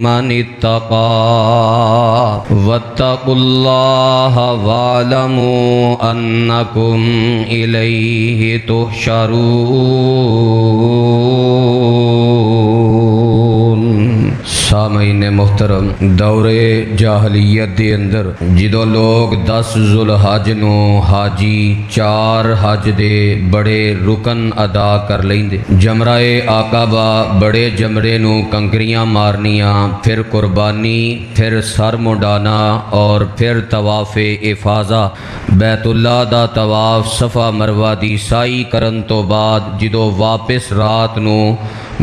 मनित्तका वत्तकुल्लाह वालमू अन्नकुम इलैहि तुहशरून। सामईन मुहतरम, दौरे जाहलीयत दे अंदर जिदों लोग 10 जुलहज नूं हाजी 4 हज दे बड़े रुकन अदा कर लेंदे। जमराए आकाबा बड़े जमरे नूं कंकरियां मारनियां, फिर कुर्बानी, फिर सर मुंडाना और फिर तवाफ़े इफाज़ा, बैतुल्ला दा तवाफ, सफ़ा मरवा दी साई करन तो बाद जिदों वापस रात नूं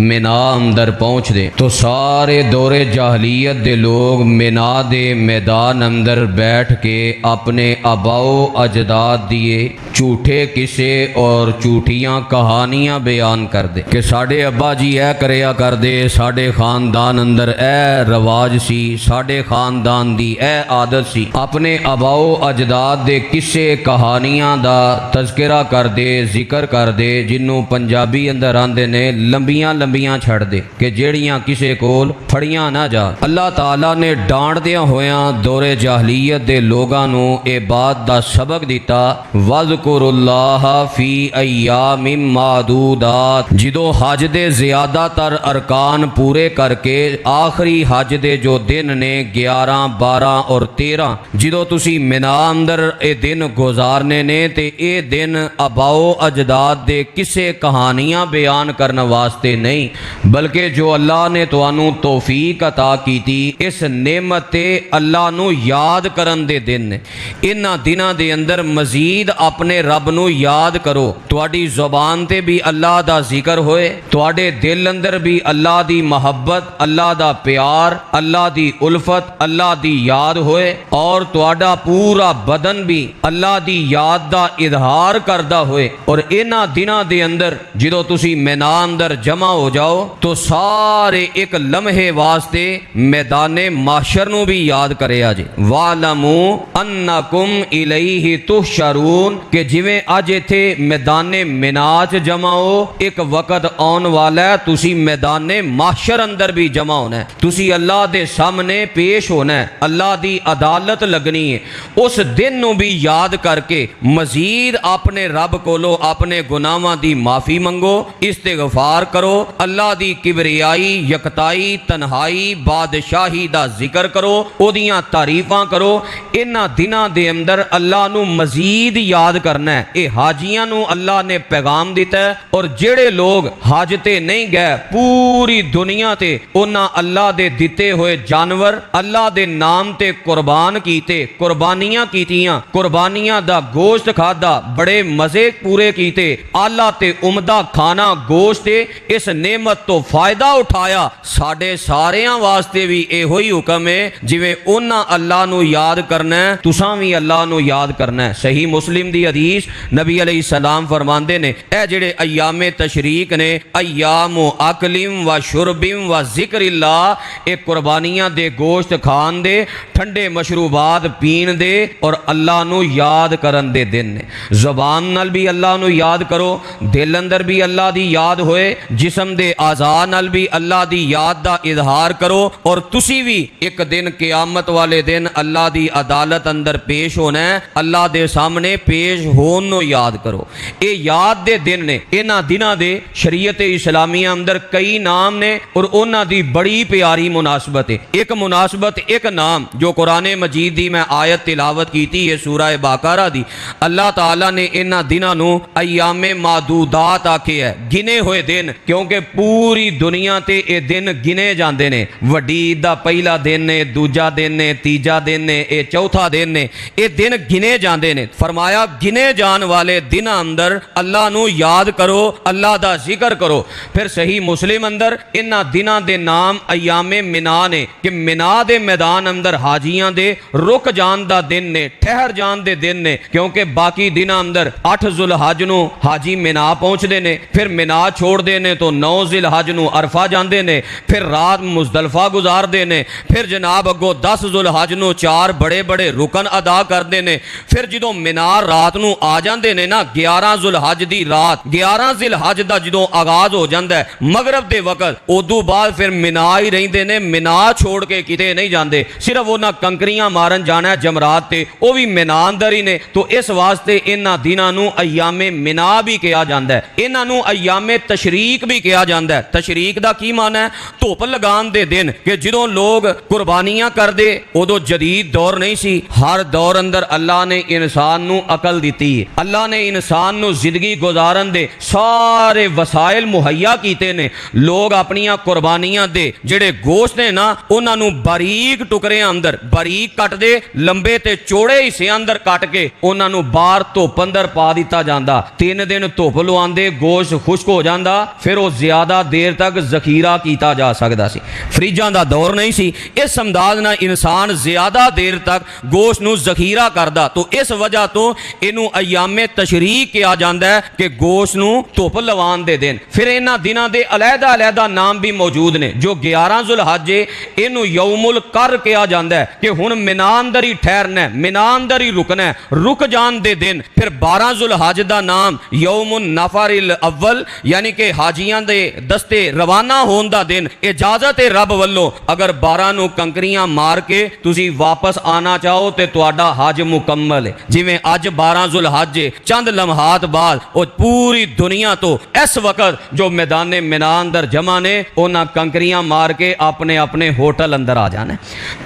मिना अंदर पहुँचदे तो सारे दौरे जाहलीयत दे लोग मिना दे मैदान अंदर बैठ के अपने आबाओ अजदाद दिए झूठे किस्से और झूठियाँ कहानियाँ बयान कर दे कि साढ़े अब्बा जी ऐ करया कर दे, साढ़े खानदान अंदर ऐ रवाज सी, साढ़े खानदान दी ऐ आदत सी। अपने आबाओ अजदाद दे किस्से कहानियाँ दा तज़किरा कर दे, जिक्र कर दे, जिन्हों पंजाबी अंदर आंदे ने लंबियां लंबियां छड़ दे कि जेड़ियां किसे कोल फड़ियां ना जा। अल्लाह ताला ने डांटदियां होयां दौरे जाहलीयत दे लोगां नूं ए बात दा सबक दिता, वज़कुरुल्लाह फी अय्यामिम मादूदात। जिदों हज दे ज़्यादातर अरकान पूरे करके आखिरी हज दे जो दिन ने 11, 12 और 13, जिदों तुसी मिना अंदर ए दिन गुजारने ने ते ए दिन आबाओ अजदाद दे किस्से कहानियां बयान करने वास्ते नहीं, बल्कि जो अल्लाह ने तुहानू तौफीक अता कीती इस नेमत ते अल्लाह नू याद करन दे दिन ने। इन्हां दिनां दे अंदर मजीद अपने रब नू याद करो, तुहाडी ज़ुबान ते भी अल्लाह दा जिक्र होए, तुहाडे दिल अंदर भी अल्लाह दी मोहब्बत, अल्लाह दा प्यार, अल्लाह दी उल्फत, अल्लाह दी याद होए और तुहाडा पूरा बदन भी अल्लाह दी याद दा इजहार करदा होए। और इन्हां दिनां दे अंदर जिदों तुसी मिना अंदर जमा हो जाओ तो सारे एक लम्हे वास्ते मैदाने माशर नू भी याद करे जे, वालमू अन्नकुम इलैहि तुहशरून, के जिवें अज इथे मैदाने मिनाच जमा हो, एक वक्त आउण वाला है तुसी मैदाने माशर अंदर भी जमा होना है, तुसी अल्लाह दे सामने पेश होना है, अल्लाह दी अदालत लगनी है। उस दिन नू भी याद करके मजीद अपने रब कोलो अपने गुनाहां दी माफ़ी मंगो, इस्तिगफार करो, अल्लाह दी किबरियाई, यकताई, तन्हाई, बादशाही दा जिक्र करो, ओदियां तारीफां करो। इन्हां दिनां दे अंदर अल्लाह नू मजीद याद करना है। ये हाजियां नू अल्लाह ने पैगाम दिता है और जेड़े लोग हज ते नहीं गए पूरी दुनिया ते उन्हां अल्लाह दे दिते होए जानवर अल्लाह दे नाम ते कुर्बान कीते, कुर्बानियां कीतियां, कुर्बानियां दा गोश्त खादा, बड़े मजे पूरे कीते, आला ते उमदा खाना गोश्त इस नेमत तो फायदा उठाया। साडे सारियां वास्ते भी एहो ही हुक्म है, जिवें उन्हां अल्लाह नू याद करना है तुसां भी अल्लाह नू याद करना है। सही मुस्लिम दी हदीस नबी अलैहि सलाम फरमांदे ने, ए जेड़े अय्यामे तशरीक ने, अय्यामु अकलिम व शुरबिम व जिक्रिल्लाह, ए कुर्बानियां दे गोश्त खान दे, ठंडे मशरूबात पीन दे और अल्लाह नू याद करन दे दिन ने। ज़ुबान नाल भी अल्लाह नू याद करो, दिल अंदर भी अल्लाह दी याद होए, जिस्म दे आज़ा नाल भी अल्लाह दी याद दा इजहार करो और तुसी भी एक दिन क़यामत वाले दिन अल्लाह दी अदालत अंदर पेश होना है, अल्लाह दे सामने पेश होन नू याद करो। ये याद दे दिन ने। इन्हां दिनां दे शरीयत इस्लामिया अंदर कई नाम ने और उन्हां दी बड़ी प्यारी मुनासबत है। एक मुनासबत, एक नाम जो कुरान मजीद दी मैं आयत तिलावत कीती है सूरह बाकारा दी, अल्लाह ताला ने इन्हां दिनां नू अय्यामे मादूदात आखे है, गिने हुए दिन, क्योंकि पूरी दुनिया ते ये दिन गिने जाते हैं। वड्डी ईद दा पहला दिन ने, दूजा दिन ने, तीजा दिन ने, ये चौथा दिन ने, ये दिन गिने जाते हैं। फरमाया गिने जान वाले दिन अंदर अल्लाह नू याद करो, अल्लाह दा जिक्र करो। फिर सही मुस्लिम अंदर इन्हां दिनां दे नाम अय्यामे मिना ने कि मिना दे मैदान अंदर हाजियां दे रुक जान दा दिन ने, ठहर जान दे दिन ने, क्योंकि बाकी दिनां अंदर 8 जुलहज नू हाजी मिना पहुंचते ने, फिर मिना छोड़ते ने तो 9 9 ज़िलहज नूं अरफा जाते हैं, फिर रात मुज़दलिफ़ा गुजारते हैं, फिर जनाब अगों 10 ज़ुलहज नूं 4 बड़े बड़े रुकन अदा करते हैं, फिर जो मीनार रात नूं आ जाते हैं ना 11 ज़ुलहज की रात 11 ज़िलहज का जो आगाज़ हो जाता है मगरब के वक्त, उदों बाद फिर मिना ही रहिंदे ने, मिना छोड़ के किते नहीं जाते, सिर्फ उन्हें कंकरियां मारन जाना है जमरात ते, वो भी मिना अंदर ही ने। तो इस वास्ते इन्हां दिनां नूं अय्यामे मिना भी कहा जाता है, इन्हां नूं अय्यामे तशरीक भी कहा जाता है। तशरीक का की माना है? धुप लगान दे दिन, कि जो लोग कुर्बानियां करते उदों जदीद दौर नहीं सी, हर दौर अंदर अल्लाह ने इंसान नूं अकल दी है, अल्लाह ने इंसान नूं जिंदगी गुजारन दे सारे वसाइल मुहैया कीते ने। लोग अपनियां कुर्बानियां दे जिहड़े गोश्त ने ना उन्हां नूं बारीक टुकड़े अंदर बारीक कट दे, लंबे ते चौड़े हिस्से अंदर कट के उन्हां नूं बाहर धुप अंदर पा दिता जांदा। 3 दिन धुप लवांदे, गोश्त खुश्क हो जांदा, फिर वो ज्यादा देर तक जखीरा किया जा सकता सी, फ्रिजां दा दौर नहीं सी, इस अंदाज नाल इंसान ज्यादा देर तक गोश्त नूं जखीरा करदा। तो इस वजह तो इनू अय्यामे तशरीक कहा जाता है कि गोश्त नूं धुप लवान दे दिन। फिर इन्हां दिनां दे अलहदा अलहदा नाम भी मौजूद ने। जो 11 ज़ुलहज इनू यौमुल कर कहा जाता है कि हुण मिना अंदर ही ठहरना है, मिना अंदर ही रुकना है, रुक जान दे दिन। फिर 12 ज़ुलहज का नाम यौमुन नफरिल अव्वल, यानी कि हाजियां दे दस्ते रवाना होने का दिन। इजाजत है रब वल्लों, अगर 12 नूं कंकरियां मार के तुसी वापस आना चाहो तो तुहाडा हज मुकम्मल है। जिवें अज 12 ज़ुलहज चंद लम्हात बाद और पूरी दुनिया तो इस वक्त जो मैदान मिना अंदर जमा ने उन्हां कंकरियां मार के अपने अपने होटल अंदर आ जाने।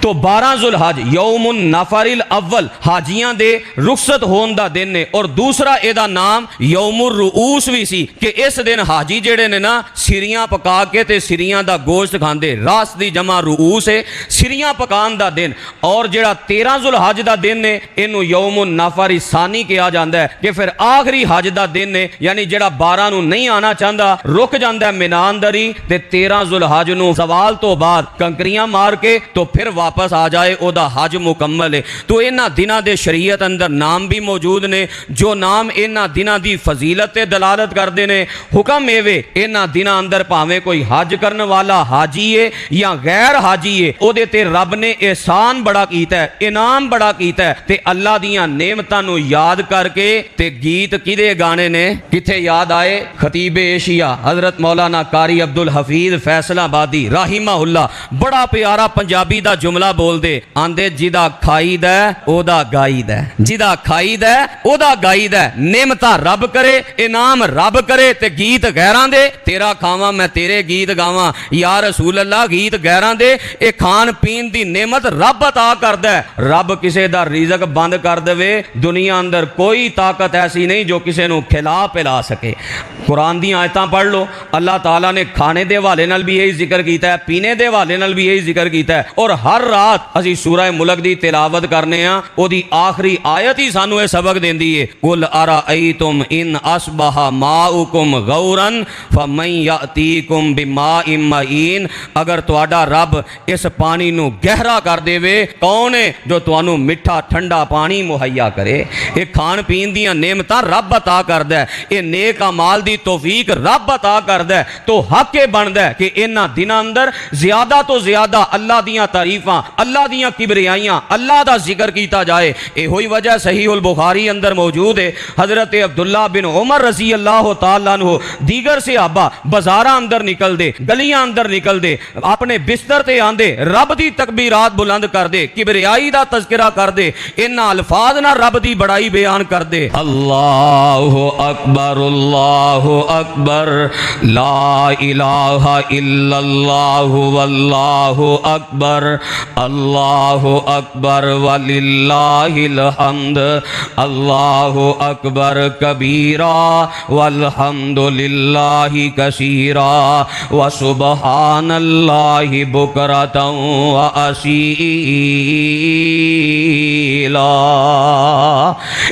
तो 12 ज़ुलहज यौमुन नफरिल अव्वल हाजियां दे रुखसत होने का दिन ने। और दूसरा एदा नाम यौमुर रूस भी सी कि इस दिन हाजी जेड़े ने ना सिरियां पका के ते सिरियां दा गोश्त खांदे, रास दी जमा रूस है, सिरियां पकान दा दिन। और जेड़ा 13 ज़ुलहज दा दिन है इनू यौमुन नफर सानी कहा जाता है कि फिर आखिरी हज का दिन है, यानी जेड़ा 12 नूं नहीं आना चाहता रुक जाता है मिना अंदर ही, ते 13 ज़ुलहज नूं सवाल तो बाद कंकरियां मार के तो फिर वापस आ जाए, ओदा हज मुकम्मल है। तो इन्हां दिनां दे शरीयत अंदर नाम भी मौजूद ने, जो नाम इन्हां दिनां दी फजीलत ते दलालत करते हैं। हुक्म एवे इन्हां दिनां अंदर भावें कोई हज करने वाला हाजी है या गैर हाजी है, ओदे ते रब ने एहसान बड़ा कीता है, इनाम बड़ा कीता है। ते अल्लाह दियां नेमतां नूं याद करके ते गीत किदे गाने ने किथे याद आए? खतीबे एशिया हजरत मौलाना कारी अब्दुल हफीज फैसलाबादी राहिमाहुल्लाह बड़ा प्यारा पंजाबी दा जुमला बोलदे, आंदे जिदा खाईदा ओदा गाईदा, जिदा खाईदा ओदा गाईदा। नेमतां रब करे, इनाम रब करे ते गीत गैरां दे। तेरा खावां मैं तेरे गीत गावां या रसूल अल्लाह, गीत गैरां दे। ए खान पीन दी नेमत रब अता करदा है। रब किसे दा रिज़क बंद कर देवे, दुनिया अंदर कोई ताकत ऐसी नहीं जो किसी नूं खिला पिला सके। कुरान दी आयतां पढ़ लो, अल्लाह ताला ने खाने दे हवाले नाल भी यही जिक्र कीता है, पीने दे हवाले नाल भी यही जिक्र कीता है। और हर रात असी सूरह मुल्क दी तिलावत करने आ, ओदी आखिरी आयत ही सानू ये सबक देंदी है, कुल अराअयतुम इन अस्बहा माउकुम गौरन फमन यातीकुम बिमाइन मईन। अगर तुहाडा रब इस पानी नू गहरा कर देवे, कौन है जो तुहानू मिठा ठंडा पानी मुहैया करे? ये खान पीन दियां नेमतां रब अता करदा है, ये नेक अमाल दी तौफीक रब अता करदा है। तो हक ये बनदा है कि इन्हां दिनां अंदर ज्यादा तो ज्यादा अल्लाह दियां तारीफां, अल्लाह दियां किबरियाइयां, अल्लाह दा जिक्र कीता जाए। इहो ही वजह सहीहुल बुखारी अंदर मौजूद है, हजरत अब्दुल्ला बिन उमर रजी अल्लाह तआला अन्हु दीगर सहाबा बाजारां अंदर निकलदे, गलियां अंदर निकलदे, अपने बिस्तर ते आंदे, रब दी तकबीरात बुलंद करदे, किबरियाई दा तज़किरा करदे, इन्हां अल्फाज नाल रब दी बड़ाई बयान करदे, अल्लाहु अकबर ला इलाहा इल्लल्लाहु वल्लाहु अकबर वलिल्लाहिल हम्द अल्लाहु अकबर कबीरा वल्हम्दुलिल्लाहि कसीरा व सुबहानल्लाहि बुकरतन व असीला।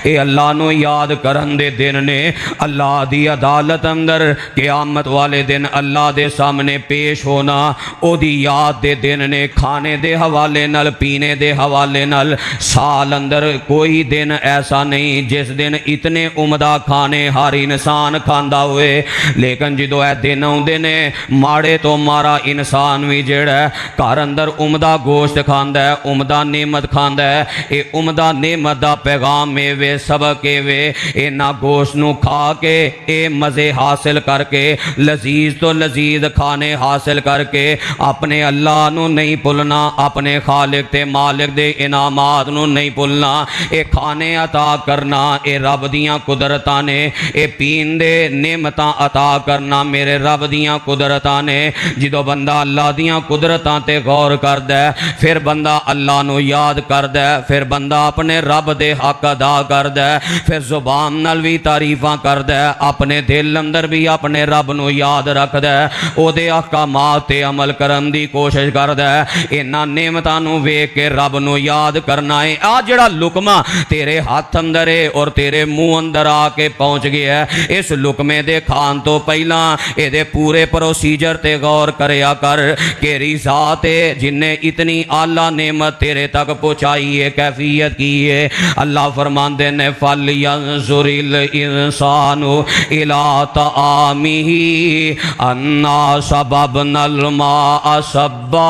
ए अल्लाह नो याद करन दे दिन ने, अल्लाह दी अदालत अंदर क़यामत वाले दिन अल्लाह दे सामने पेश होना, ओदी याद दे दिन ने। खाने दे हवाले नाल, पीने दे हवाले नाल साल अंदर कोई दिन ऐसा नहीं जिस दिन इतने उमदा खाने हर इंसान खांदा हुए, लेकिन जो है दिन आउंदे ने माड़े तो माड़ा इंसान भी जेड़ा घर अंदर उमदा गोश्त खांदा है, उमदा नेमत खांदा है, ये उमदा नेमत दा पैगाम वे सबक वे इन्हां गोश्त नूं खा के ये मज़े हासिल करके लजीज तो लजीज खाने हासिल करके अपने अल्लाह नूं नहीं भुलना, अपने खालिक ते मालिक दे इनामात नूं नहीं भुलना। ये खाने अता करना ये रब दियां कुदरतां ने, ये पीन दे नेमतां अता करना मेरे रब दियां कुदरतां ने। जो बंदा अल्लाह दियां कुदरतां ते गौर करदा है फिर बंदा अल्लाह नूं याद करदा है, फिर बंदा अपने रब दे हक अदा करदा है, फिर जुबान नाल भी तारीफां करदा है, अपने दिल अंदर भी अपने रब नूं याद रखदा है, ओदे अहकामात ते अमल करन दी कोशिश करदा है। इन्हां नेमतां नूं वेख के रब नूं याद करना है। आ जिहड़ा लुकमा तेरे हाथ अंदर है और तेरे मुंह अंदर आके पहुंच गया है, इस लुकमे दे खान तो पहला इहदे पूरे प्रोसीजर ते गौर करया कर कि रिज़ात है जिन्हें इतनी आला नेमत तेरे तक पहुँचाई है, कैफियत की है। अल्लाह फरमाते ने फल यंजुरिल इंसानु इला तामिही अन्ना सबबनल माअ सब्बा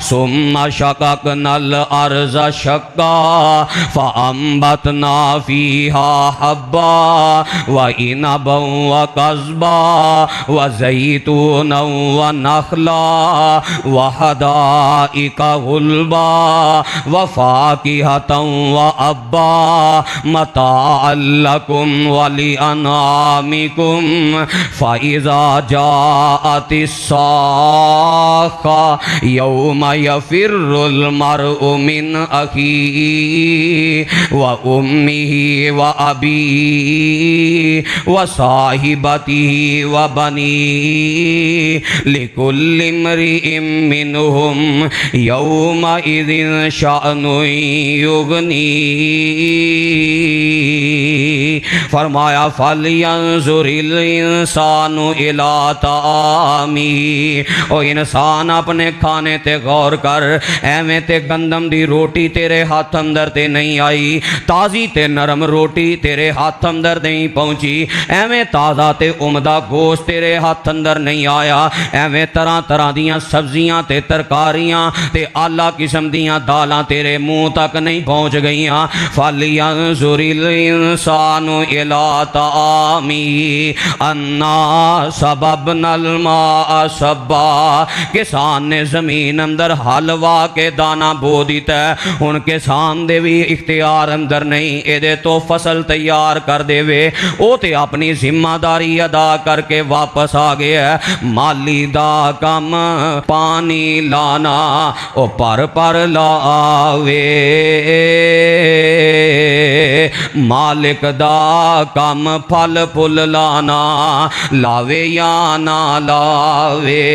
सुम्मा शककनल अर्ज़ शक्का फअंबतना फीहा हब्बा व इनबा व कज़्बा व ज़ैतूना व नखला व हदाइका गुल्बा व फाकिहतन व अब्बा मताअल लकुम व लिअनआमिकुम फ़इज़ा जाअतिस साख़ा यौमा यफ़िर्रुल मर्उ मिन अख़ीही व उम्मिही व अबीही व साहिबतिही व बनीही लिकुल्लि इम्रिइन मिनहुम यौमइज़िन शअनुन युग़नी। फरमाया फल यंजुरिल इंसानु इला तामी, ओ इंसान अपने खाने ते गौर कर। एवें ते गंदम दी रोटी तेरे हाथ अंदर ते नहीं आई, ताज़ी ते नरम रोटी तेरे हाथ अंदर नहीं पहुंची, एवें ताज़ा ते उमदा गोश्त तेरे हाथ अंदर नहीं आया, एवें तरह तरह दियां सब्जियां ते तरकारियां ते आला किस्म दियां दालां तेरे मुंह तक नहीं पहुंच गईयां। फल यंजुरिल इंसानु इला तामी अन्ना सबबनल माअ सब्बा, किसान ने जमीन अंदर हल वाह के दाना बो दिता है, हुण किसान दे भी इख्तियार अंदर नहीं एदे तो फसल तैयार कर देवे, ओ ते अपनी जिम्मेदारी अदा करके वापस आ गया है। माली दा कम पानी लाना ओ पर लावे, मालिक दा कम फल फुल लाना लावे या ना लावे।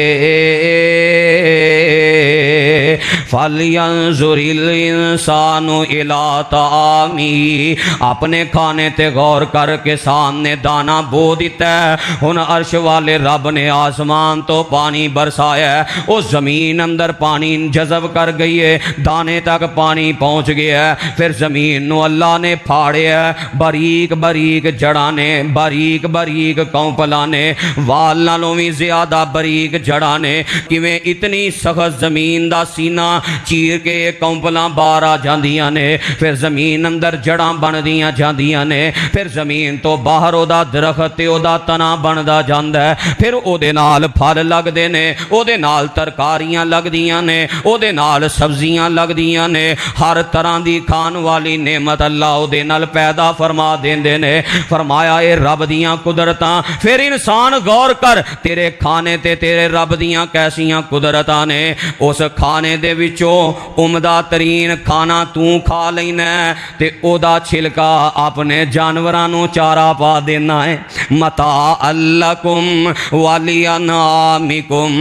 फल यंजुरिल इंसानु इला तामी, अपने खाने ते गौर कर किसान ने दाना बो दिता है, हुन अर्श वाले रब ने आसमान तो पानी बरसाया, उस जमीन अंदर पानी जज़ब कर गई है, दाने तक पानी पहुंच गया है। फिर जमीन नु अल्लाह ने फाड़िया, बारीक बारीक जड़ा ने, बारीक बारीक कौंपला ने, वाल नालों भी ज्यादा बारीक जड़ा ने। किवें इतनी सख्त जमीन दा सीना चीर के कौंपला बाहर आ जांदियां ने, फिर जमीन अंदर जड़ा बनदियां जांदियां ने, फिर जमीन तो बाहर ओदा दरख्त ते ओदा तना बनदा जांदा है, फिर ओदे नाल फल लगदे ने, ओदे नाल तरकारियां लगदियां ने, ओदे नाल सब्जियां लगदियां ने, हर तरह दी खान वाली नेमत अल्लाह ओदे नाल पैदा फरमा देंदे ने। फरमाया ए रब दियां कुदरतां, फिर इंसान गौर कर तेरे खाने ते तेरे रब दियां कैसियां कुदरतां ने। उस खाने दे विचों उमदा तरीन खाना तू खा लेना ते ओदा छिलका अपने जानवरां नूं चारा पा देना है। मता अल्लकुम वलिअनआमिकुम,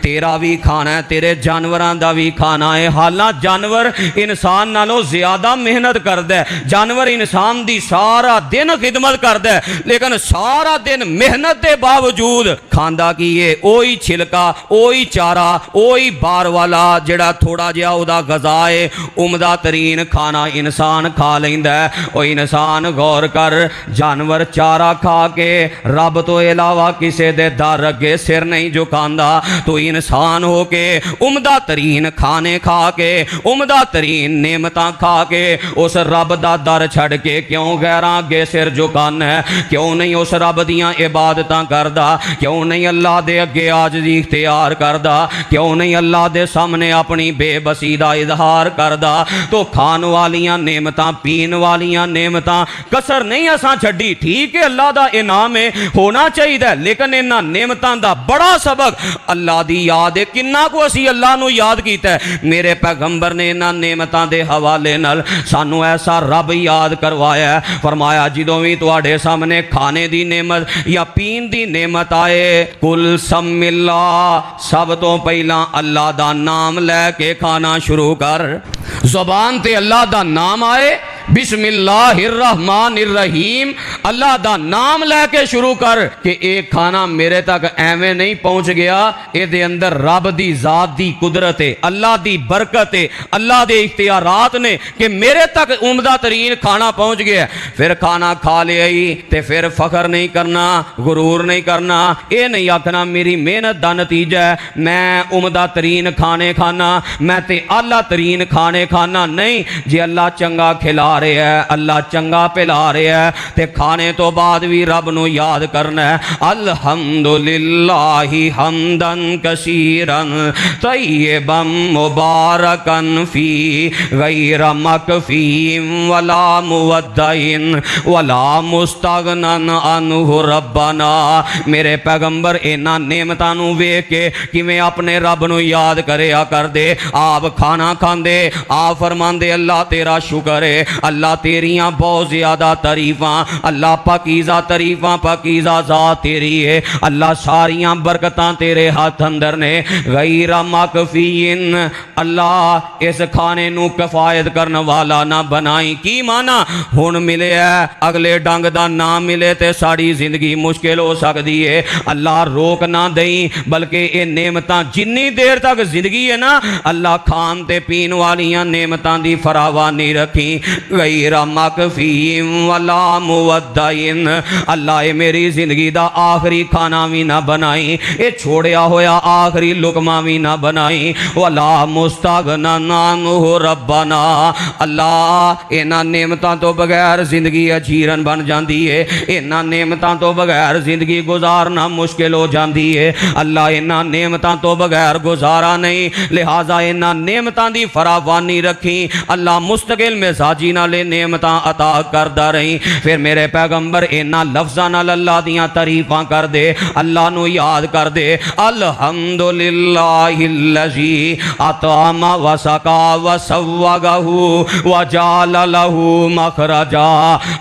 तेरा भी खाना है तेरे जानवरां दा भी खाना है। हालां जानवर इंसान नालों ज्यादा मेहनत करदा है, जानवर इंसान दी सारा दिन खिदमत करदा है, लेकिन सारा दिन मेहनत के बावजूद खांदा की है ओही छिलका, ओही चारा, ओही बार वाला जिहड़ा जिहड़ा थोड़ा जिहा उहदा गज़ा है उमदा तरीन खाना इंसान खा लैंदा है। ओ इंसान गौर कर, जानवर चारा खा के रब तो इलावा किसी दे दर अगे सिर नहीं झुकांदा, तो इंसान हो के उमदा तरीन खाने खा के उमदा तरीन नेमतां खा के उस रब दा दर छड़ के क्यों गैरां अगे सिर झुकाना है? क्यों नहीं उस रब दियां इबादतां करदा? क्यों नहीं अल्लाह दे अगे आजजी इख्तियार करदा? क्यों नहीं अल्लाह दे सामने अपनी बेबसी दा इजहार करदा? तो खान वालियां नेमतां पीन वालियां नेमतां कसर नहीं असां छड्डी। ठीक है अल्लाह दा इनाम है, होना चाहिए, लेकिन इन्हां नेमतां दा बड़ा सबक अल्लाह दी याद है। किन्ना को असीं अल्लाह नूं याद कीता है? मेरे पैगंबर ने इन्हां नेमतां दे हवाले नाल सानू ऐसा रब याद करवाया, फरमाया जदों भी तुहाडे सामने खाने दी नेमत या पीन दी नेमत आए, कुल सम्मिल्ला, सब तो पहला अल्लाह दा नाम लैके खाना शुरू कर। ज़ुबान ते अल्लाह दा नाम आए, बिस्मिल्लाहिर्रहमानिर्रहीम, अल्लाह दा नाम लैके शुरू कर कि एक खाना मेरे तक एवें नहीं पहुंच गया, ये अंदर रब दी जात दी कुदरत है, अल्लाह दी बरकत है, अल्लाह दे इख्तियारात ने कि मेरे तक उम्दा तरीन खाना पहुंच गया। फिर खाना खा लिया ते फिर फखर नहीं करना, गुरूर नहीं करना, ये नहीं आखना मेरी मेहनत का नतीजा है, मैं उम्दा तरीन खाने खाना, मैं ते आला तरीन खाने खाना। नहीं, जे अल्लाह चंगा खिला रहे है, अल्लाह चंगा पिला रहे है, ते खाने तो बाद भी रब नू याद करना है। अल्हम्दुलिल्लाहि हमदन कसीरन तय्यबन मुबारकन फी गैर मकफीम वला मुवद्दइन वला मुस्तगनन अनहु रब्बना। मेरे पैगंबर इन्हां नेमतां नू वेख के किवें अपने रब नू याद करिया कर दे। आप खाना खांदे, आप फरमांदे अल्लाह तेरा शुक्र है, अल्लाह तेरियां बहुत ज्यादा तारीफां, अल्लाह पाकीज़ा तारीफां, पाकीज़ा ज़ात तेरी है, अल्लाह सारियां बरकतां तेरे हाथ अंदर ने। गैर मकफीन, अल्लाह इस खाने नू किफायत करने वाला ना बनाई। की माना? हुण मिले है, अगले डंग दा ना मिले ते साड़ी जिंदगी मुश्किल हो सकती है। अल्लाह रोक ना दई, बल्कि ये नेमतां जिन्नी देर तक जिंदगी है ना, अल्लाह खान ते पीन वालियां नेमतां दी फरावानी रखी। गैर मकफीम वला मुवद्दइन, अल्लाह ये मेरी जिंदगी दा आखिरी खाना भी ना बनाई, ये छोड़िया होया आखिरी लुकमा भी ना बनाई। वला मुस्तगनन अनहु रब्बना, अल्लाह इन्हां नेमतां तो बगैर जिंदगी अजीरन बन जाती है, इन्हां नेमतां तो बगैर जिंदगी गुजारना मुश्किल हो जाती है। अल्लाह इन्हां नेमतां तो बगैर गुजारा नहीं, लिहाजा इन्हां नेमतां दी फरावानी रखी। अल्लाह मुस्तकिल मिजाजी नाल नेमतां अता करदा रही। फिर मेरे पैगंबर इन्हां लफ्ज़ां नाल अल्लाह दियां तारीफां कर दे, अल्लाह नू याद कर दे। अल्हम्दुलिल्लाहिल्लज़ी अत'अमा व सका व सव्वगहु व जाल लहू मखरजा।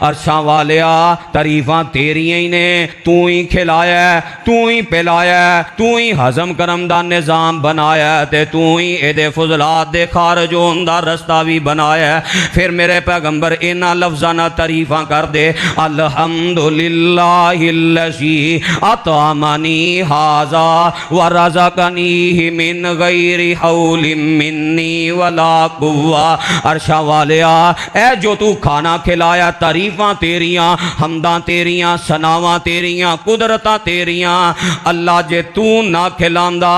अर्शां वालिया तारीफां तेरियां ही ने, तू ही खिलाया, तू ही पिलाया, तू ही हजम करम दा निज़ाम बनाया, ते तू ही एदे फुजलात दे खारज होण दा रस्ता भी बनाया। फिर मेरे पैगंबर इन्हां लफ्ज़ां नाल तारीफां कर दे। अल्हम्दुलिल्लाहिल्लज़ी अत'अमनी हाज़ा व रज़क़नी मिन गैरि हौलिन मिन्नी वला कुव्वा। अर्शा वालिया ए जो तू खाना खिलाया, तारीफां तेरियां, हमदां तेरियां, सनावां तेरियां, कुदरतां तेरियां। अल्लाह जे तू ना खिलांदा,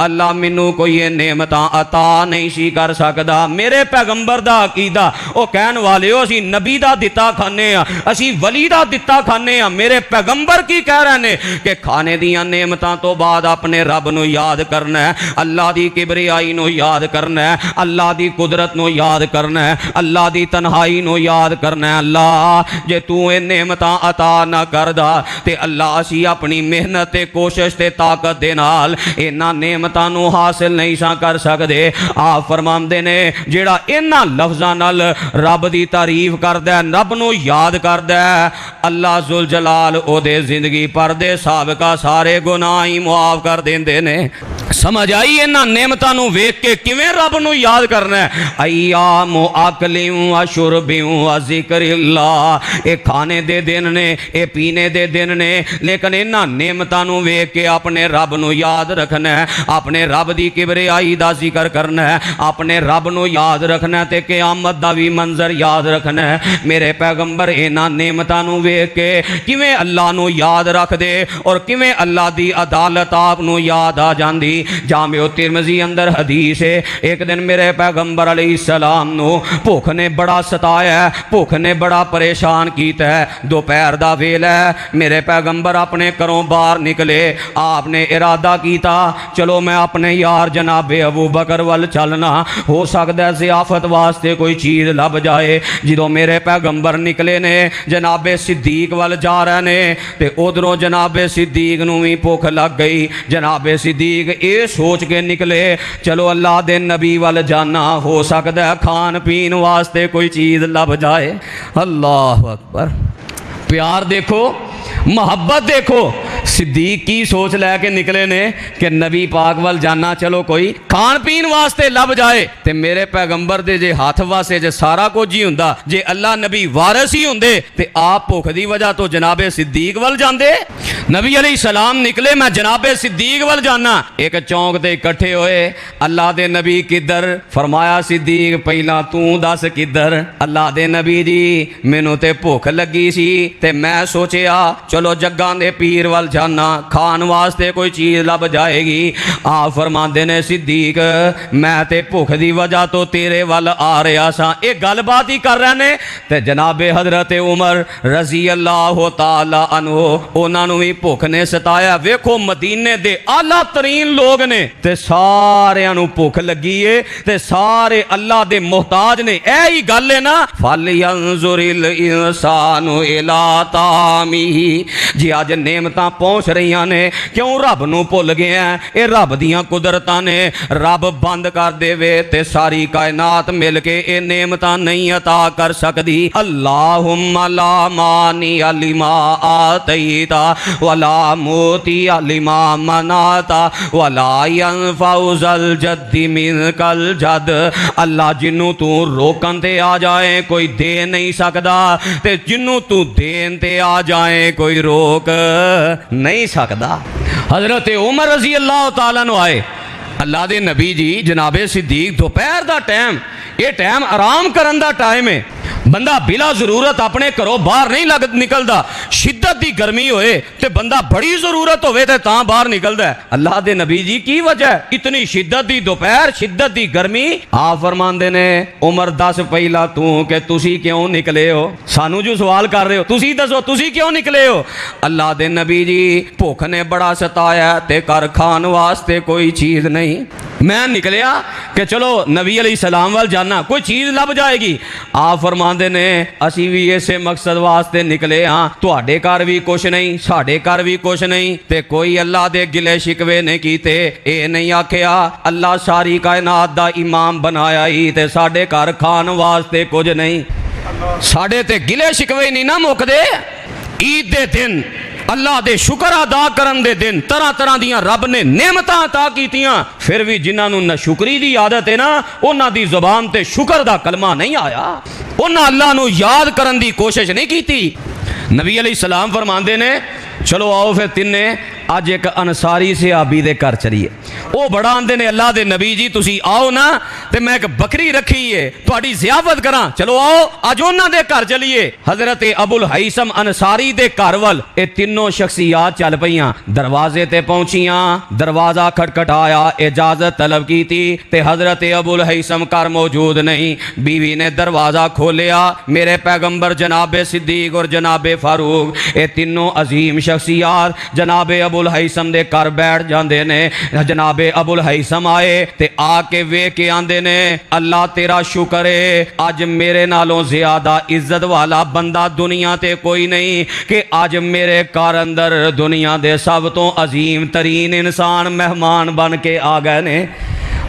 अल्लाह मैनू कोई ये नेमतां अता नहीं सी कर सकदा। मेरे पैगंबर दा अकीदा ओ कहन वाले हो, असी नबी दा दिता खाने आ, असी वली दा दिता खाने आ। मेरे पैगंबर की कह रहे ने कि खाने दियां नेमतां तो बाद अपने रब नू याद करना है, अल्लाह दी किबरियाई नू याद करना है, अल्लाह दी कुदरत नू याद करना है, अल्लाह दी तन्हाई नू याद करना है। अल्लाह जे तू ये नेमतां अता ना करदा ते अल्लाह असी अपनी मेहनत ते कोशिश ते ताकत दे नाल इन्हां नेमतां नू हासिल नहीं सा कर सकदे। आप फरमांदे ने जेड़ा इन्हां लफ्ज़ां नाल रब रब की तारीफ करदा, रब नूं याद करदा, अल्लाह जुल जलाल ओदे जिंदगी पर दे साबका सारे गुनाह ही मुआफ कर देंदे ने। समझ आई इन्हां नेमतां नूं वेख के किवें रब नूं याद करना है। अय्याम अकलिम व शुरबिम व ज़िक्रिल्लाह, ये खाने दे दिन ने, ये पीने दे दिन ने, लेकिन इन्हां नेमतां नूं वेख के अपने रब नूं याद रखना है, अपने रब दी किबरियाई दा जिक्र करना है, अपने रब नूं याद रखना है ते क़यामत दा भी मंजर याद रखना है। मेरे पैगंबर इन्हां नेमतां नूं वेख के किवें अल्लाह नूं याद रखदे और किवें अल्लाह दी अदालत आप नूं याद आ जांदी। जामिओ तिरमिज़ी अंदर हदीस है, एक दिन मेरे पैगंबर अलैहिस्सलाम नूं भुख ने बड़ा सताया, भुख ने बड़ा परेशान कीता है। दोपहर दा वेला है, मेरे पैगंबर अपने घरों बाहर निकले, आपने इरादा कीता चलो मैं अपने यार जनाबे अबू बकर वल चलना, हो सकता है ज़ियाफत वास्ते कोई चीज़ लभ जाए। जो मेरे पैगंबर निकले ने जनाबे सिद्दीक वल जा रहे ने, ते उधरों जनाबे सिद्दीक नूं भी भुख लग गई। जनाबे सिद्दीक ये सोच के निकले चलो अल्लाह दे नबी वल जाना, हो सकता है खान पीन वास्ते कोई चीज़ लभ जाए। अल्लाह अकबर, प्यार देखो, मोहब्बत देखो। सिद्दीक की सोच लैके निकले ने कि नबी पाक वल जाना, चलो कोई खान पीन वास्ते लभ जाए। ते मेरे पैगंबर दे जे हाथ वास्ते जे सारा कुछ ही हुंदा, जे अल्लाह नबी वारिस ही हुंदे ते आप भुख दी वजह तो जनाबे सिद्दीक वल जांदे। नबी अलैहिस्सलाम निकले मैं जनाबे सिद्दीक वल जाना। एक चौंक ते इकट्ठे होए, अल्लाह दे नबी किधर? फरमाया सिद्दीक पहला तू दस किधर? अल्लाह दे नबी जी मैनू ते भुख लगी सी ते मैं सोचिया चलो जग्गां दे पीर वल जाना, खान वास्ते कोई चीज़ लभ जाएगी। आप फरमाते ने सिद्दीक मैं ते भुख दी वजह तो तेरे वल आ रहा सा। ये गलबात ही कर रहे ने ते जनाबे हजरत उमर रजी अल्लाह तआला अन्हु उन्हां नूं भी भुख ने सताया। वेखो मदीने दे आला तरीन लोग ने ते सारियां नूं भुख लगी है ते सारे अल्लाह दे मोहताज ने। ऐ ही गल है ना, फल यंजुरिल इंसानु इला तामिही। जी अज नेमतां पहुंच रही ने, क्यों रब नूं भुल गए हैं? ये रब दियां कुदरतां ने। रब बंद कर देवे ते सारी कायनात मिल के ये नेमतां नहीं अता कर सकती। अल्लाहुम्मा ला मानी अलिमा आतईता वला मोती अलिमा मनाता वला यंफाउजल जद्दी मिनकल जद। अल्लाह जिन्नू तू रोकन ते आ जाए कोई दे नहीं सकता, ते जिन्नू तू देन ते आ जाए कोई रोक नहीं सकता। हजरत उमर रजी अल्लाह तआला अन्हु आए, अल्लाह दे नबी जी जनाबे सिद्दीक दोपहर दा टाइम, ये टाइम आराम करन दा टाइम है। बंदा बिला जरूरत अपने घरों बाहर नहीं निकलता। शिद्दत की गर्मी होए ते बंदा बड़ी जरूरत होवे ते तां बाहर निकलता है। अल्लाह दे नबी जी की वजह है इतनी शिद्दत की दोपहर, शिद्दत की गर्मी? आप फरमांदे ने उमर दस पहला तू कि तुसी क्यों निकले हो? सानू जो सवाल कर रहे हो तुसी दसो तुसी क्यों निकले हो? अल्लाह दे नबी जी भुख ने बड़ा सताया ते घर खान वास्ते कोई चीज़ नहीं, मैं निकलिया कि चलो नबी अलैहिस्सलाम वाल जाना, कोई चीज़ लभ जाएगी। आप फरमाते ने असी भी इसे मकसद वास्ते निकले हाँ, तुहाडे घर भी कुछ नहीं, साडे घर भी कुछ नहीं, ते कोई अल्लाह दे गिले शिकवे नहीं कीते। ये नहीं आखिया अल्लाह सारी कायनात दा इमाम बनाया ही ते साडे घर खान वास्ते कुछ नहीं। साडे ते गिले शिकवे नहीं ना मुकदे। ईद दे दिन अल्लाह दे शुक्र अदा करन दे दिन तरह तरह दियां रब ने नेमतां अता कीतियां, फिर भी जिन्हां नूं नशुकरी दी आदत है ना उन्हां दी ज़ुबान ते शुक्र दा कलमा नहीं आया, उन्हां अल्लाह नूं याद करन दी कोशिश नहीं कीती। नबी अलैहिस्सलाम फरमांदे ने चलो आओ फिर तिन्ने अज एक अंसारी सहाबी दे घर चलीए। वो बड़ा आंदे ने अल्लाह दे नबी जी तुसी आओ ना ते मैं एक बकरी रखी है तुहाडी ज़ियाफत करा, चलो आओ अज उन्हां दे घर चलीए। हजरत अबुल हैसम अंसारी दे घर वल ये तीनों शख्सियात चल पईयां। दरवाजे ते पहुंचियां, दरवाजा खटखटाया, इजाजत तलब की थी ते हजरत अबुल हैसम घर मौजूद नहीं। बीवी ने दरवाजा खोलिया, मेरे पैगंबर जनाबे सिद्दीक और जनाबे फारूक ये तीनों अजीम शख्सियात जनाबे अबुल हैसम दे घर बैठ जाते ने। जनाबे अबुल हैसम आए ते आके वे के आंदे ने अल्लाह तेरा शुक्र है अज मेरे नालों ज्यादा इज्जत वाला बंदा दुनिया ते कोई नहीं कि अज मेरे घर अंदर दुनिया दे सब तो अजीम तरीन इंसान मेहमान बन के आ गए ने।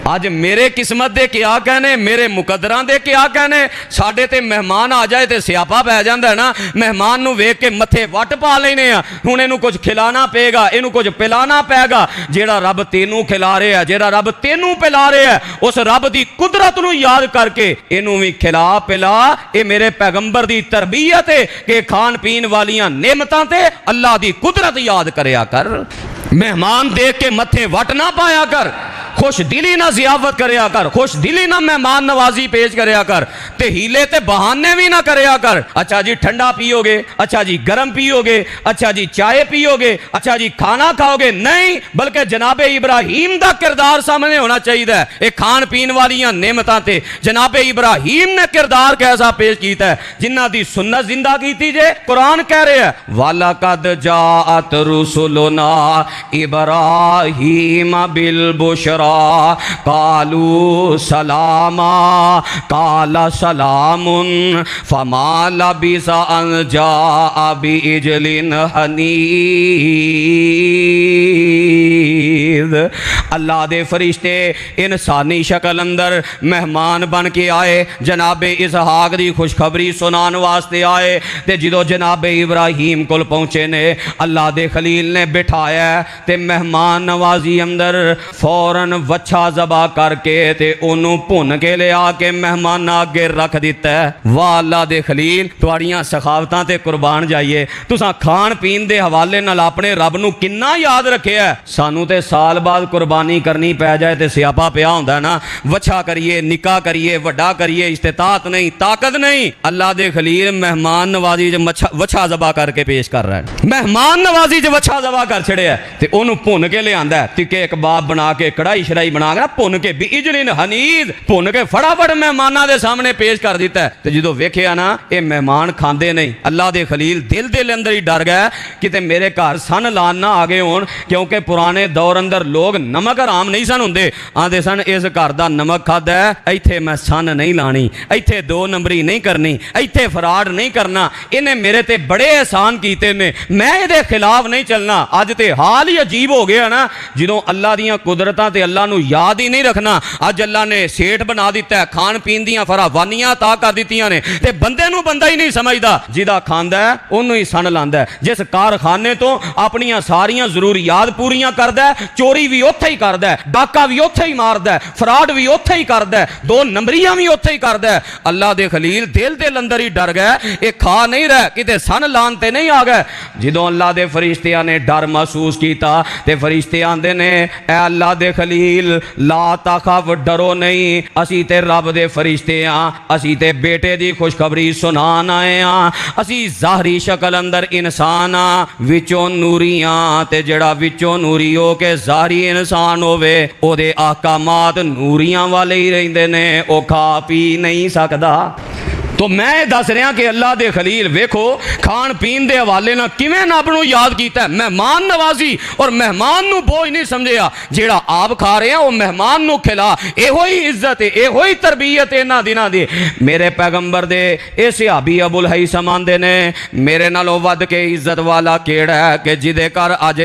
ਅੱਜ ਮੇਰੇ ਕਿਸਮਤ ਦੇ ਕਿਆ कहने, मेरे मुकदरां दे क्या कहने। साडे ते मेहमान आ जाए तो सियापा पै जांदा है ना। मेहमान नूं वेख के मत्थे वट पा लैने आ, हुण इहनूं कुछ खिलाना पेगा, इहनूं कुछ पिलाना पेगा। जेड़ा रब तेनू खिला रहा है, जेड़ा रब तेनू पिला रहा है, उस रब दी कुदरत नूं याद करके इहनूं भी खिला पिला। ये मेरे पैगंबर दी तरबियत है कि खान पीन वालियां नेमतां ते अल्लाह दी कुदरत याद करया कर। मेहमान देख के मत्थे वट ना पाया कर, खुश दिली ना जियाफत करया कर, खुश दिली ना मेहमान नवाजी पेश करया कर, ते हीले ते बहाने भी ना करया कर। अच्छा जी ठंडा पियोगे, अच्छा जी गर्म पियोगे, अच्छा जी चाय पियोगे, अच्छा जी खाना खाओगे, नहीं, बल्कि जनाबे इब्राहीम दा किरदार सामने होना चाहिए। ये खान पीन वालियां नेमतां ते जनाबे इब्राहीम ने किरदार कैसा पेश किया है, जिन्हां दी सुन्नत जिंदा कीती जे। कुरान कह रहे हैं वालकद जाअत रुसुलुना इब्राहीम बिल बुशरा कालू सलामा काला सलामुन फमा लबिसा अन जाअ बिइजलिन हनीद। अल्लाह दे फरिश्ते इंसानी शक्ल अंदर मेहमान बन के आए, जनाबे इसहाक दी खुशखबरी सुनान वास्ते आए। ते जो जनाबे इब्राहीम कोल पहुंचे ने, अल्लाह दे खलील ने बिठाया ते मेहमान नवाजी अंदर फौरन वच्छा जबा करके ते ओनू भुन के लिया के मेहमान अगे रख दिता है। वाह अल्लाह दे खलील, तुहाड़ियां सखावतां ते कुर्बान जाइए। तुसां खान पीन दे हवाले नाल अपने रब नू किन्ना याद रखिया। सानू ते साल बाद कुर्बानी करनी पै जाए ते सियापा पिया हुंदा ना। वच्छा करिए, निका करिए, वड्डा करिए, इस्तिताअत नहीं, ताकत नहीं। अल्लाह दे खलील मेहमान नवाजी च वच्छा जबा करके पेश कर रहा है। मेहमान नवाजी च वच्छा जबा कर छड़िया ते ओनू भुन के लिआंदा है, तिक्के एक बाप बना के कढ़ाई शराई बना के भुन के बिइजलिन हनीद भुन के फटाफट मेहमानां दे सामने पेश कर दिता है। ते जो वेखिया ना ये मेहमान खांदे नहीं, अल्लाह दे खलील दिल दे अंदर ही डर गया किते मेरे घर सन लान ना आ गए होण, क्योंकि पुराने दौर अंदर लोग नमक हराम नहीं सन हुंदे। आंदे सन इस घर दा नमक खादा है, इत्थे मैं सन नहीं लानी, इत्थे दो नंबरी नहीं करनी, इत्थे फराड नहीं करना। इन्हें मेरे ते बड़े एहसान कीते ने, मैं इहदे खिलाफ नहीं चलना। अज ते हाल ही अजीब हो गया ना, ਜਦੋਂ अल्लाह ਦੀਆਂ ਕੁਦਰਤਾਂ ਤੇ अल्लाह ਨੂੰ याद ही नहीं रखना। अज अल्लाह ने सेठ बना दिता है, खान पीन ਦੀਆਂ फरावानियां ता कर दित्तियां ने ते बंदे ਨੂੰ ਬੰਦਾ ਹੀ नहीं समझदा। ਜਿਹਦਾ ਖਾਂਦਾ ਹੈ ਉਹਨੂੰ ਹੀ ਸਣ ਲਾਂਦਾ ਹੈ। जिस कारखाने तो ਆਪਣੀਆਂ ਸਾਰੀਆਂ ਜ਼ਰੂਰੀਆਤ ਪੂਰੀਆਂ ਕਰਦਾ ਹੈ, ਚੋਰੀ ਵੀ ਉੱਥੇ ਹੀ ਕਰਦਾ ਹੈ, ਡਾਕਾ ਵੀ ਉੱਥੇ ਹੀ ਮਾਰਦਾ ਹੈ, ਫਰਾਡ ਵੀ ਉੱਥੇ ਹੀ ਕਰਦਾ ਹੈ, ਦੋ ਨੰਬਰੀਆਂ ਵੀ ਉੱਥੇ ਹੀ ਕਰਦਾ ਹੈ। अल्लाह दे खलील दिल दे अंदर ही डर गए, ये खा नहीं रहा किते सन लान ते नहीं आ गए। ਜਦੋਂ अल्लाह दे फरिश्तियां ने डर महसूस किया ते फरिश्ते आंदे ने ए अल्लाह दे खलील ला तखफ, डरो नहीं, असी ते रब दे फरिश्ते हां, असी ते बेटे दी खुशखबरी सुनान आए हां। असी ज़ाहरी शक्ल अंदर इंसान हां, विचों नूरी हां, ते जेड़ा विचों नूरी हो के ज़ाहरी इंसान होवे ओदे अहकामात नूरियां वाले ही रहिंदे ने, ओ खा पी नहीं सकदा। तो मैं दस रहा कि अल्लाह दे खलील वेखो खान पीन दे हवाले ना किवें रब नूं याद कीता है। मेहमान नवाजी और मेहमान नूं बोझ नहीं समझिया, जेड़ा आप खा रहे हैं वो मेहमान नूं खिला। इहो ही इज्जत है, इहो ही तरबियत इन्हां दिनां दी। मेरे पैगंबर दे ए सहाबी अबुल हैसम आंदे ने मेरे नालों वध के इज्जत वाला केड़ा है कि जिदे घर अज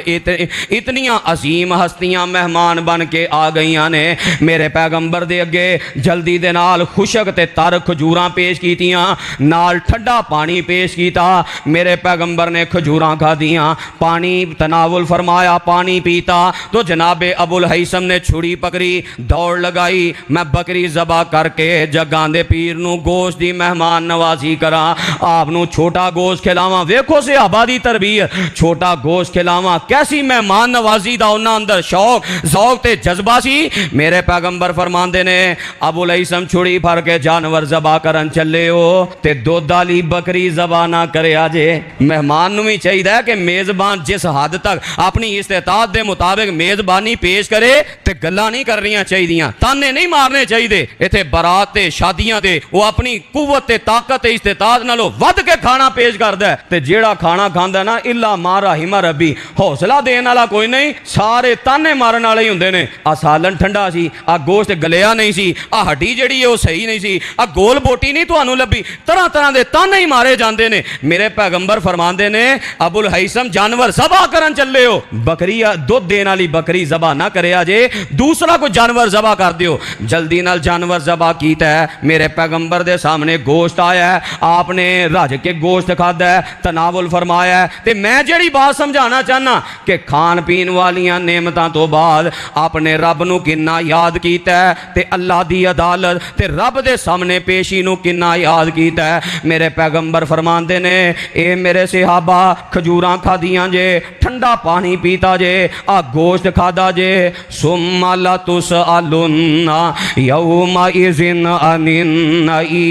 इतनियां असीम हस्तियां मेहमान बन के आ गईयां ने। मेरे पैगंबर दे अगे जल्दी दे नाल खुशक ते तर खजूरां पेश की, नाल ठंडा पानी पेश किया। मेरे पैगंबर ने खजूरां खादियां, पानी तनावुल फरमाया, पानी पीता। तो जनाबे अबुल हैसम ने छुरी पकड़ी, दौड़ लगाई, मैं बकरी जबा करके जग्गां दे पीर नूं गोश्त दी मेहमान नवाजी करा, आप नूं छोटा गोश्त खिलावां। वेखो सहाबा दी तरबियत, छोटा गोश्त खिलावां। कैसी मेहमान नवाजी दा उन्हां अंदर शौक ज़ौक ते जज्बा सी। मेरे पैगंबर फरमांदे ने अबुल हैसम छुरी फड़ के जानवर जबा करन चले ते दुध वाली बकरी जबा ना करे। जे मेहमान नूं भी चाहिए कि मेज़बान जिस हद तक अपनी इस्तेताअत दे मुताबिक मेज़बानी पेश करे ते गल्लां नहीं करनियां चाहिए, ताने नहीं मारने चाहिए। इत्थे बरात ते शादियां ते वो अपनी कुव्वत ते ताकत ते इस्तेताअत नालों वध के खाना पेश करदा है। ते जेड़ा खाना खांदा ना इल्ला मा रहिमा रब्बी, हौसला देने वाला कोई नहीं, सारे ताने मारन वाले ही हुंदे ने। आ सालन ठंडा सी, आ गोश्त गलिया नहीं सी, आ हड्डी जिहड़ी है वो सही नहीं सी, आ गोल बोटी नहीं तुहानूं ਲੱਭੀ, ਤਰ੍ਹਾਂ ਤਰ੍ਹਾਂ ਦੇ ਤਾਨੇ ਹੀ ਮਾਰੇ ਜਾਂਦੇ ਨੇ। ਮੇਰੇ ਪੈਗੰਬਰ फरमाते ने अबुल हैसम जानवर ज़बा करन चले हो, बकरी दुध देने वाली बकरी ज़बा ना करे जे, दूसरा कोई जानवर ज़बा कर दियो। जल्दी नाल जानवर ज़बा कीता है, मेरे पैगंबर दे सामने गोश्त आया है, आपने रज के गोश्त खादा है, तनावुल फरमाया है। ते मैं जिहड़ी बात समझाना चाहना कि खान पीन वालियां नेमतां तो बाद अपने रब नूं किन्ना याद कीता है, ते अल्लाह दी अदालत ते रब दे सामने पेशी नूं किन्ना याद कीता है। मेरे पैगंबर फरमाते ने ए मेरे सिहाबा खजूरां खादियां जे, ठंडा पानी पीता जे, आ गोश्त खादा जे, सुम्मा ला तुसअलुन्ना यौमा इज़िन अनिन नईम।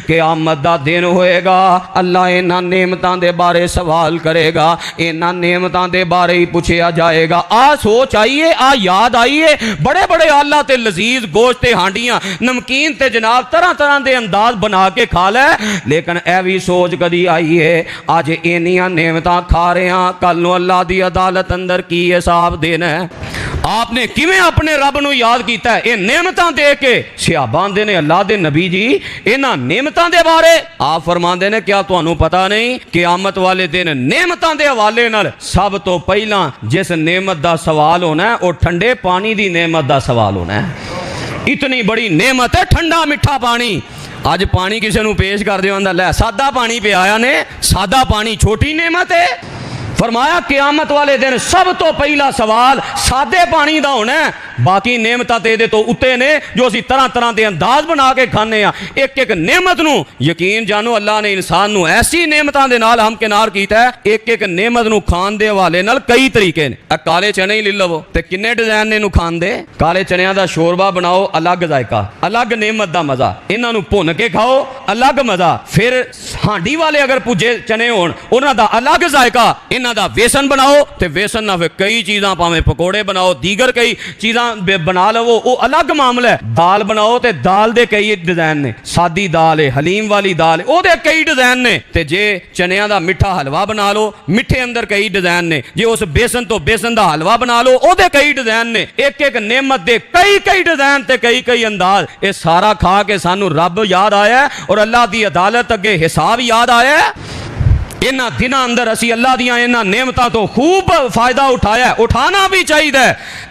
क़यामत दा दिन होएगा, अल्लाह इन्हां नेमतां दे बारे सवाल करेगा, इन्हां नेमतां दे बारे ही पूछा जाएगा। आ सोच आइए, आ याद आइए, बड़े बड़े आला ते लजीज गोश्त ते हांडियां नमकीन ते जनाब तरह तरह के अंदाज बना के खा लै, लेकिन यह भी सोच कदी आई है अज इन्नियां नेमतां खा रहे हैं, कल नूं अल्लाह दी अदालत अंदर की हिसाब देना है। आपने किवें अपने रब नूं याद कीता है? ये नेमतां दे के सिहाबा आंदे ने अल्लाह दे नबी जी इन्हां नेमतां दे बारे आप फरमांदे ने क्या तुहानूं पता नहीं क़यामत वाले दिन नेमतां दे हवाले नाल सब तो पहलां जिस नेमत दा सवाल होना है वो ठंडे पानी दी नेमत दा सवाल होना है। इतनी बड़ी नेमत है ठंडा मिठा पानी। अज पानी किसी को पेश कर दिया लै सादा पानी पियाया ने, सादा पानी छोटी नेमत है। फरमाया क़यामत वाले दिन सब तो पहला सवाल सादे पानी का होना है, बाकी नेमतां ते इहदे तो उत्ते ने जो असीं तरह तरह के अंदाज बना के खाने आ। एक एक नेमत नूं यकीन जानो अल्लाह ने इंसान नूं ऐसी नेमतां दे नाल हमकिनार कीता है, एक एक नेमत नूं खाण दे हवाले नाल कई तरीके ने। काले चने ही ले लवो ते किन्ने डिजाइन ने इहनूं खाण दे। काले चनियां दा शोरबा बनाओ, अलग जायका, अलग नेमत दा मज़ा। इन्हां नूं भुन के खाओ, अलग मज़ा। फिर हांडी वाले अगर पुजे चने होण उन्हां दा अलग जायका। इन्हां दा बेसन बनाओ ते बेसन ना फिर कई चीज़ां भावें पकौड़े बनाओ, दीगर कई चीज़ां बना लवो, वो अलग मामला है। दाल बनाओ ते दाल दे कई डिजाइन ने, सादी दाल है, हलीम वाली दाल है, ओदे कई डिजाइन ने। ते जे चनियां दा मिठा हलवा बना लो, मिठे अंदर कई डिजाइन ने। जे उस बेसन तो बेसन दा हलवा बना लो, ओदे कई डिजाइन ने। एक एक नेमत दे कई कई डिजाइन ते कई कई अंदाज। ये सारा खा के सानू रब याद आया और अल्लाह दी अदालत अगे हिसाब याद आया। इन्हां दिनां अंदर असी अल्लाह दियां इन्हां नेमतां तो खूब फायदा उठाया, उठाना भी चाहिए,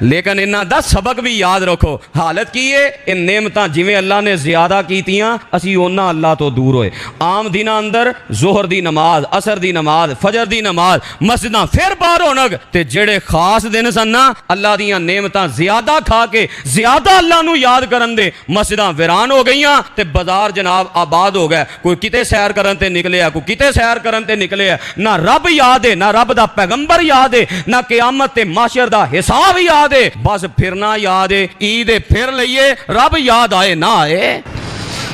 लेकिन इन्हां दा सबक भी याद रखो। हालत की है इन नेमतां जिवें अल्लाह ने ज्यादा कीतियां असी उन्हां अल्लाह तो दूर होए। आम दिनां अंदर जोहर दी नमाज, असर दी नमाज, फजर दी नमाज, मस्जिदां फिर बाहर होणग ते जेड़े खास दिन सन ना अल्लाह दियां नेमतां ज्यादा खा के ज्यादा अल्लाह नूं याद करन दे मस्जिदां वीरान हो गईयां ते बाजार जनाब आबाद हो गए। कोई किते सैर करन ते निकलिया, कोई किते सैर करन ते निकले। ना रब याद है, ना रब दा पैगंबर याद है, ना क़यामत ते माशर दा हिसाब याद है। बस फिरना याद है, ईद फिर लईए, रब याद आए ना आए।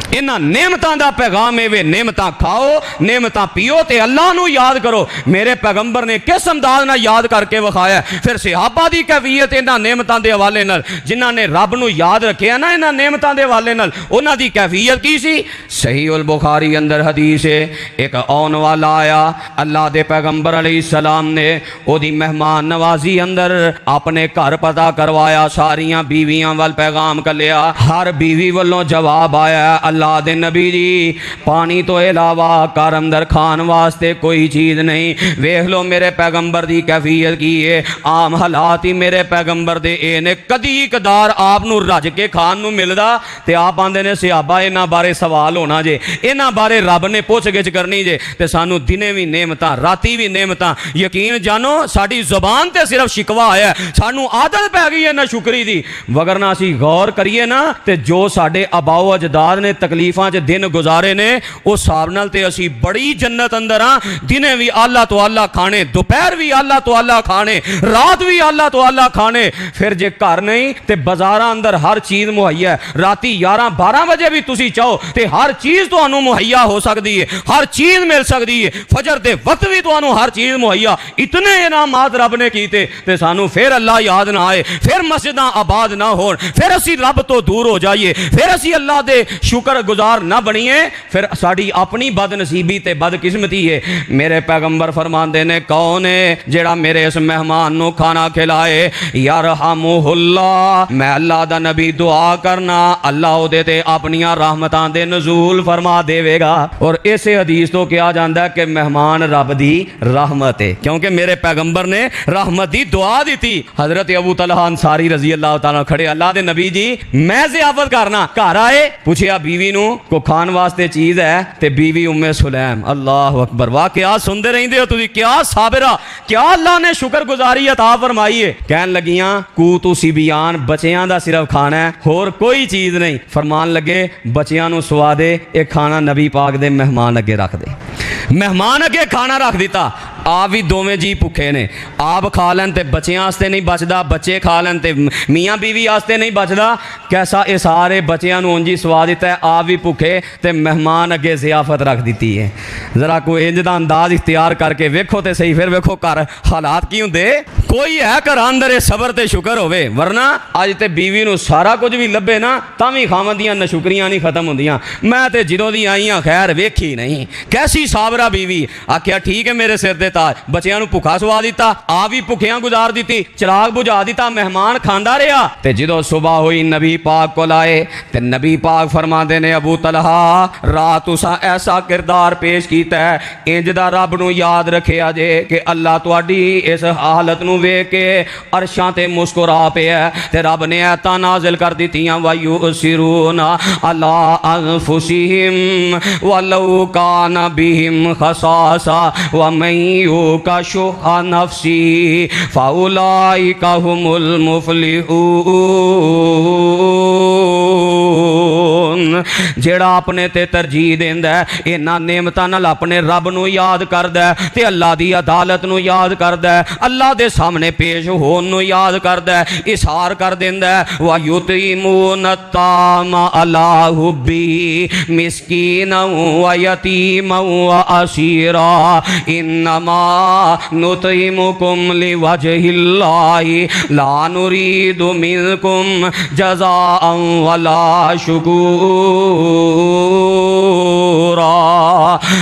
इन्हां नेमतां दा पैगाम है वे नेमतां खाओ, नेमतां पियो ते अल्लाह नूं याद करो। मेरे पैगंबर ने किस अंदाज नाल याद करके विखाया। फिर सिहाबा दी कैफियत इन्हां नेमतां दे हवाले नाल जिन्हां ने रब नूं याद रखिया ना इन्हां नेमतां दे हवाले नाल उन्हां दी कैफियत की सी। सहीह उल बुखारी अंदर हदीस है, एक आउण वाला आया, अल्लाह दे पैगंबर अलैहिस्सलाम ने ओदी मेहमान नवाजी अंदर अपने घर पता करवाया, सारियां बीवियां वाल पैगाम कलिया, हर बीवी वालों जवाब आया अल्लाह दे नबी जी पानी तो इलावा घर अंदर खान वास्ते कोई चीज़ नहीं। वेख लो मेरे पैगंबर की कैफियत की है। आम हालात ही मेरे पैगंबर दे ए ने, कदी कदार आप नूं रज के खान नूं मिलदा ते आप आंदे ने सिहाबा इन्हां बारे सवाल होना जे, इन्हां बारे रब ने पुछ गिछ करनी जे। ते सानू दिने भी नेमतां राती भी नेमतां। यकीन जानो साडी ज़ुबान ते सिर्फ शिकवा आया, सानू आदत पै गई है ना शुक्री दी। वगरना असीं गौर करिए ना ते जो साडे अबाओ अजदाद ने तकलीफां च दिन गुजारे ने उस हिसाब नाल ते असीं बड़ी जन्नत अंदर हाँ। दिने भी आला तो आला खाने, दोपहर भी आला तो आला खाने, रात भी आला तो आला खाने। फिर जे घर नहीं ते बाजारां अंदर हर चीज़ मुहैया है। राती 11-12 बजे भी तुसीं चाहो ते हर चीज़ तुहानूं मुहैया हो सकती है, हर चीज़ मिल सकती है। फजर दे वक्त भी तुहानूं हर चीज़ मुहैया। इतने इनामात रब ने कीते ते सानूं फिर अल्लाह याद ना आए, फिर मस्जिदां आबाद ना होण, फिर असीं रब तो दूर हो जाइए, फिर असीं अल्लाह दे शुक्र शुक्रगुजार ना बनीए फिर साड़ी अपनी बदनसीबी ते बदकिस्मती है। मेरे पैगंबर फरमाते ने कौन है जेड़ा मेरे इस मेहमान नो खाना खिलाए, यरहमुहुल्लाह, मैं अल्लाह दा नबी दुआ करना अल्लाह उहदे ते अपनियां रहमतां दे नज़ूल फरमा देवेगा। और इस हदीस तो कहा जाता है कि मेहमान रब दी रहमत है, क्योंकि मेरे पैगंबर ने रहमत दी दुआ दी थी। हजरत अबू तलहा अंसारी रजी अल्लाह तआला खड़े, अल्लाह दे नबी जी मैं ज़ियाफत करना, घर आए, पूछया बीवी नू को खान वास्ते चीज़ है, ते बीवी उम्मे सुलैम, अल्लाह अकबर, वाह क्या सुनते रहंदे हो तुसीं, क्या साबिरा, क्या अल्लाह ने शुक्रगुजारी अता फरमाई है। कहन लगियां कूतु सिबियान, बच्चियां दा सिर्फ खाना है, होर कोई चीज़ नहीं। फरमान लगे बच्चियां नू सुवा दे, एक खाना नबी पाक दे मेहमान अगे रख दे। मेहमान अगे खाना रख दिता, आप भी दोवें जी भुखे ने, आप खा लैन ते बच्चियां आस्ते नहीं बचदा, बच्चे खा लैन ते मियाँ बीवी आस्ते नहीं बचदा। कैसा ये सारे बच्चियां नू उंजी सवा दिता है, आप भी भुखे ते मेहमान अगे ज़ियाफत रख दी है। जरा कोई इंज दा अंदाज इख्तियार करके वेखो ते सही, फिर वेखो घर हालात की हुंदे। कोई है घर अंदर सबर ते शुक्र होवे, वरना अज ते बीवी नू सारा कुछ भी लभे ना तां भी खावन दियां नशुकरियां नहीं खत्म होंदियां। मैं ते जदों दी आई हाँ खैर वेखी नहीं, कैसी साबरा बीवी। आख्या ठीक है मेरे सिर दे ताज, बच्चियां नू भुखा सुवा दिता, आप भी भुखियां गुजार दी, चिराग बुझा दिता, मेहमान खांदा रहा। ते जदों सुबह हुई नबी पाक को लाए ते नबी पाक फरमाते ने अबू तलहा रात तुसा ऐसा किरदार पेश किया है, इंज दा रब नू याद रखिया जे कि अल्लाह तुहाडी इस हालत नू वेख के अरशां ते मुस्कुरा पिया ते रब ने ऐतां नाजिल कर दित्तियां, वयुसिरूना अला अनफुसिहिम वलौ काना बिहिम खसासा वमन युका शुहा नफ्सी फउलाइका हुमुल मुफलिहून। जेड़ा अपने ते तरजीह देंदा है, इन्हां नेमतां नाल अपने रब नू याद करदा है ते अल्लाह दी अदालत नू याद करदा है, अल्लाह दे सामने पेश होन नू याद करदा है, इशार कर देंदा है। व युतीमून तामा अला हुब्बी मिस्कीना व यतीमा व असीरा इन्नमा नुतीमुकुम लिवजहिल्लाहि ला नुरीदु मिनकुम जज़ाअन वला शुकूरा।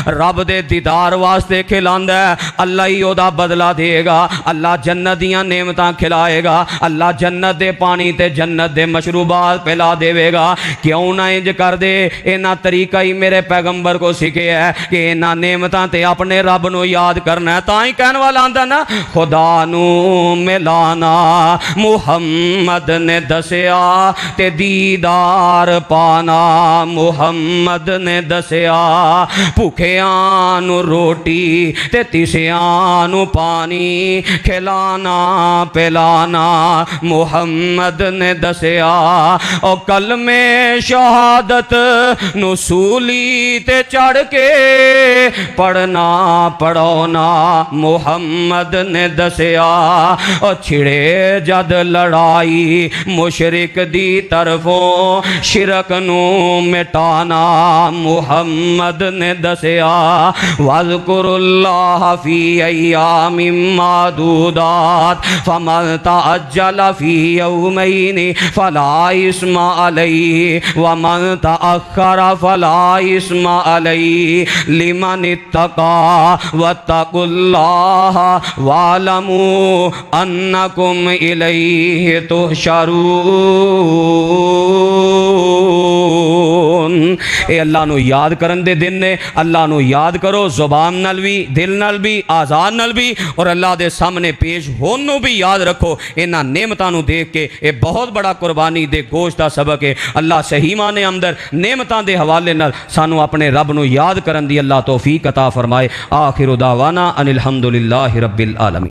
रब दे दीदार वास्ते खिलांदा है, अल्लाह ही ओदा बदला देगा, अल्लाह जन्नत दियां नेमतां खिलाएगा, अल्लाह जन्नत दे पानी ते जन्नत दे मशरूबात पिला देवेगा। क्यों ना इंज कर दे, इन्हां तरीका ही मेरे पैगंबर को सीखे है कि इन्हां नेमतां ते अपने रब नू याद करना है। तां ही कहने वाला आंदा ना खुदा नू मिलाना मुहम्मद ने दसिया ते दीदार पाना मुहम्मद ने दसिया, भुखियां नू रोटी ते तिसियां नू पानी खिलाना पिलाना मुहम्मद ने दसिया। और कलमे शहादत नू सूली ते चढ़ के पढ़ना पढ़ौना मुहम्मद ने दसिया। और छिड़े जद लड़ाई मुशरिक दी तरफों शिरक नू मिटाना मुहम्मद ने दसिया। वज़कुरुल्लाह फी अय्यामिम मादूदात फमन तअज्जल फी यौमैनि फला इस्मा अलैहि वमन तअख्खर फला इस्मा अलैहि लिमन इत्तका वत्तकुल्लाह वालमू अन्नकुम इलैहि तुहशरून। ये अल्लाह नू याद करन दे दिन ने, अल्लाह नू याद करो जुबान नाल भी, दिल नाल भी, आज़ान नाल भी, और अल्लाह दे सामने पेश होन नू भी याद रखो। इन्हां नेमतां नू देख के ये बहुत बड़ा कुर्बानी दे गोश्त दा सबक है। अल्लाह सही माने अंदर नेमतां दे हवाले नाल सानू अपने रब नू याद करन दी अल्लाह तौफीक अता फरमाए। आखिर दावाना अनिल हम्दुलिल्लाहि रब्बिल आलमीन।